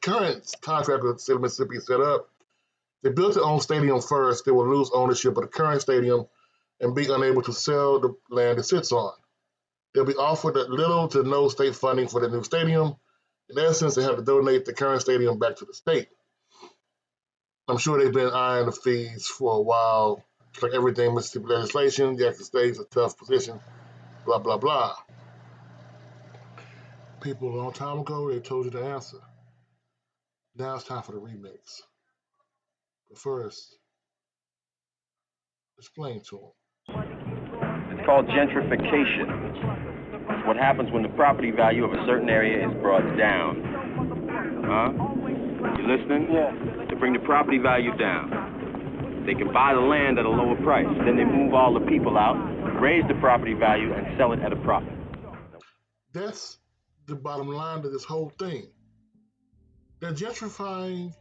current contract with the state of Mississippi is set up, they built their own stadium first. They will lose ownership of the current stadium and be unable to sell the land it sits on. They'll be offered little to no state funding for the new stadium. In essence, they have to donate the current stadium back to the state. I'm sure they've been eyeing the fees for a while. It's like everything Mississippi legislation, Jackson State's a tough position, blah, blah, blah. People a long time ago, they told you the answer. Now it's time for the remix. But first, explain to them. It's called gentrification. It's what happens when the property value of a certain area is brought down. Huh? You listening? Yeah. They bring the property value down. They can buy the land at a lower price. Then they move all the people out, raise the property value, and sell it at a profit. That's the bottom line to this whole thing. They're gentrifying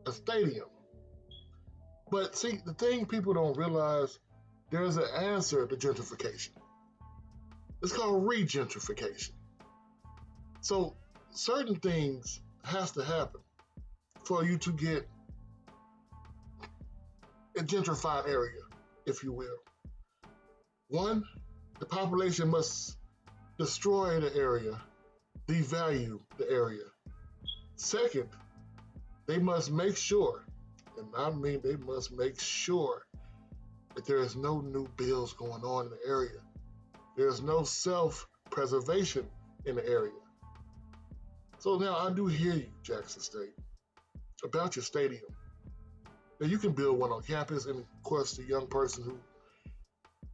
a stadium. But see, the thing people don't realize, there's an answer to gentrification. It's called regentrification. So certain things has to happen for you to get a gentrified area, if you will. One, the population must destroy the area, devalue the area. Second, they must make sure, and I mean they must make sure, that there is no new bills going on in the area. There's no self-preservation in the area. So now I do hear you, Jackson State, about your stadium. Now you can build one on campus, and of course the young person who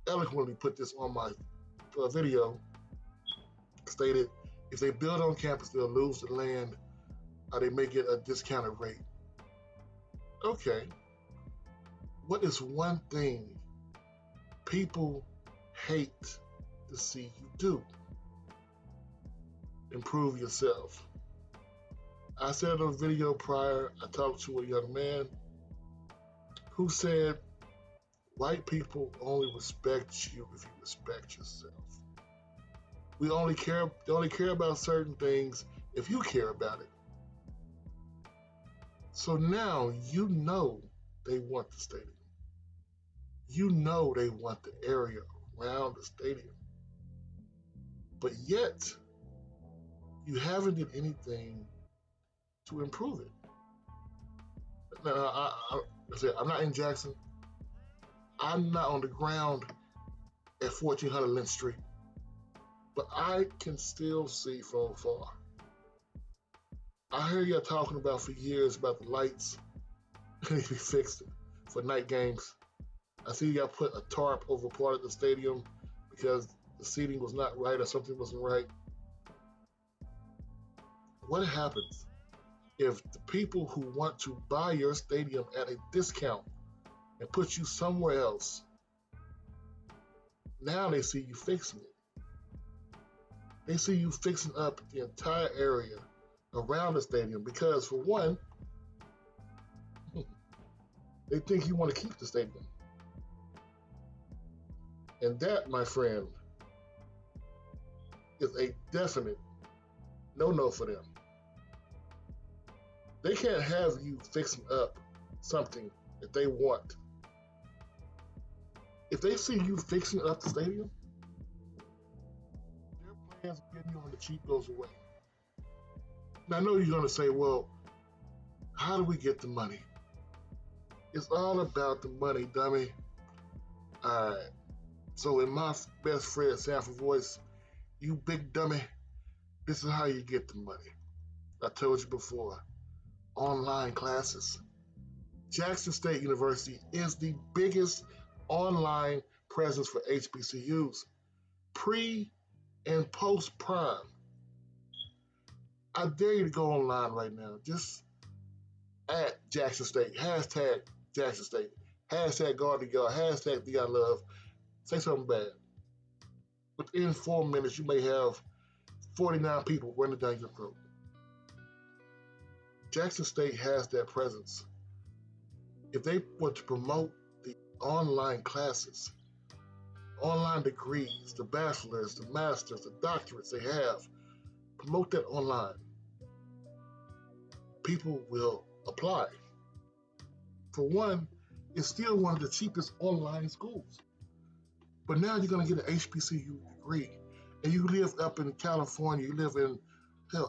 eloquently put this on my video stated, if they build on campus, they'll lose the land, or they may get a discounted rate. Okay, what is one thing people hate to see you do? Improve yourself. I said in a video prior, I talked to a young man who said, white people only respect you if you respect yourself. They only care about certain things if you care about it. So now you know they want the stadium. You know they want the area around the stadium. But yet, you haven't did anything to improve it. Now, I'm not in Jackson. I'm not on the ground at 1400 Lynch Street. But I can still see from afar. I hear y'all talking about for years about the lights. They be fixed for night games. I see y'all put a tarp over part of the stadium because the seating was not right or something wasn't right. What happens if the people who want to buy your stadium at a discount and put you somewhere else, now they see you fixing it? They see you fixing up the entire area around the stadium because, for one, they think you want to keep the stadium. And that, my friend, is a definite no-no for them. They can't have you fixing up something that they want. If they see you fixing up the stadium, their plans of getting you on the cheap goes away. Now I know you're gonna say, well, how do we get the money? It's all about the money, dummy. Alright. So in my best Fred Sanford voice, you big dummy, this is how you get the money. I told you before, online classes. Jackson State University is the biggest online presence for HBCUs, pre and post prime. I dare you to go online right now. Just at Jackson State, hashtag Jackson State, hashtag God to God, hashtag DI Love. Say something bad. Within 4 minutes, you may have 49 people running down your throat. Jackson State has that presence. If they want to promote the online classes, online degrees, the bachelor's, the master's, the doctorates they have, promote that online. people will apply. For one, it's still one of the cheapest online schools. But now you're going to get an HBCU degree, and you live up in California, you live in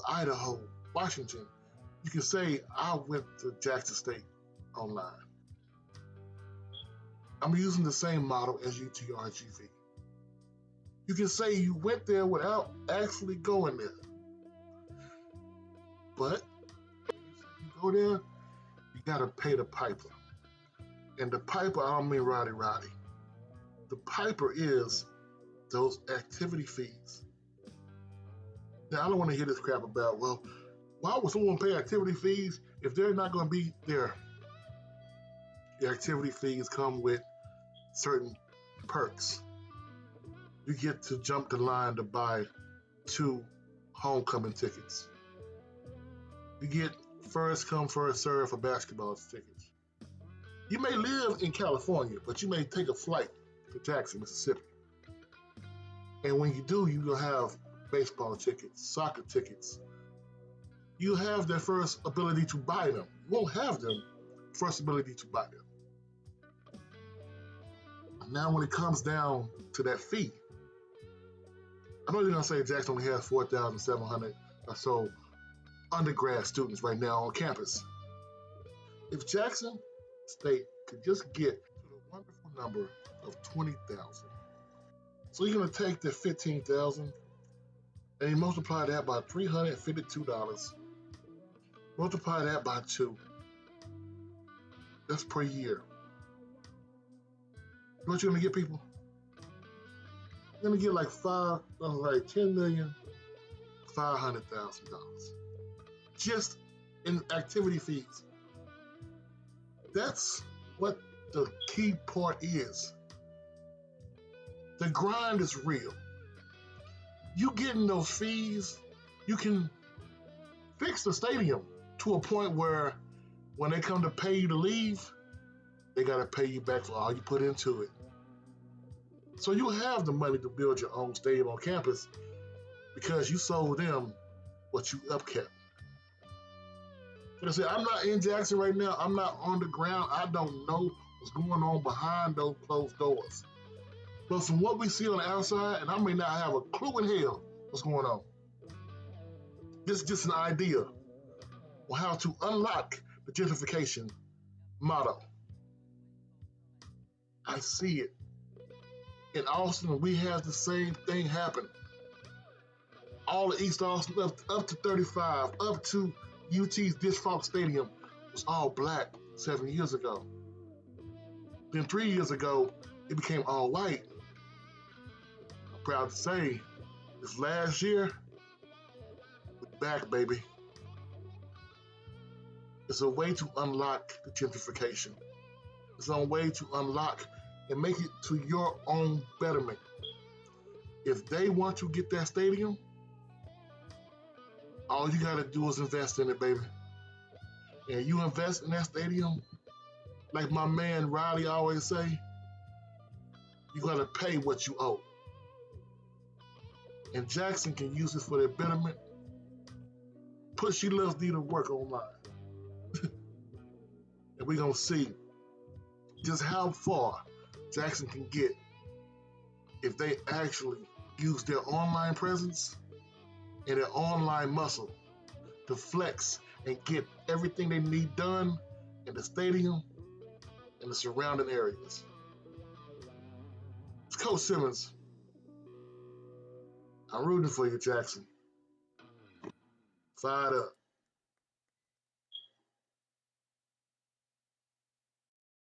Idaho, Washington. You can say, I went to Jackson State online. I'm using the same model as UTRGV. You can say you went there without actually going there. But you go there, you gotta pay the piper. And the piper, I don't mean Roddy. The piper is those activity fees. Now, I don't want to hear this crap about, well, why would someone pay activity fees if they're not going to be there? The activity fees come with certain perks. You get to jump the line to buy 2 homecoming tickets. You get first come, first serve for basketball tickets. You may live in California, but you may take a flight to Jackson, Mississippi. And when you do, you will have baseball tickets, soccer tickets. You have their first ability to buy them. You won't have them first ability to buy them. Now when it comes down to that fee, I know you're going to say Jackson only has 4,700 or so undergrad students right now on campus. If Jackson State could just get to the wonderful number of 20,000, so you're going to take the 15,000 and you multiply that by $352, multiply that by 2. That's per year. You know what you're going to get, people? You're going to get like $10,500,000 just in activity fees. That's what the key part is. The grind is real. You getting those fees, you can fix the stadium to a point where when they come to pay you to leave, they got to pay you back for all you put into it. So you have the money to build your own stadium on campus because you sold them what you upkept. Like I said, I'm not in Jackson right now. I'm not on the ground. I don't know what's going on behind those closed doors. But from what we see on the outside, and I may not have a clue in hell what's going on, this is just an idea on how to unlock the gentrification model. I see it. In Austin, we have the same thing happen. All of East Austin, up to 35, up to UT's Disch Falk Stadium was all black 7 years ago. Then 3 years ago, it became all white. I'm proud to say, this last year, we're back, baby. It's a way to unlock the gentrification. It's a way to unlock and make it to your own betterment. If they want to get that stadium, all you gotta do is invest in it, baby. And you invest in that stadium, like my man Riley always say, you gotta pay what you owe. And Jackson can use this for their betterment. Pushy Loves need to work online. And we're gonna see just how far Jackson can get if they actually use their online presence and their online muscle to flex and get everything they need done in the stadium and the surrounding areas. It's Coach Simmons. I'm rooting for you, Jackson. Fired up.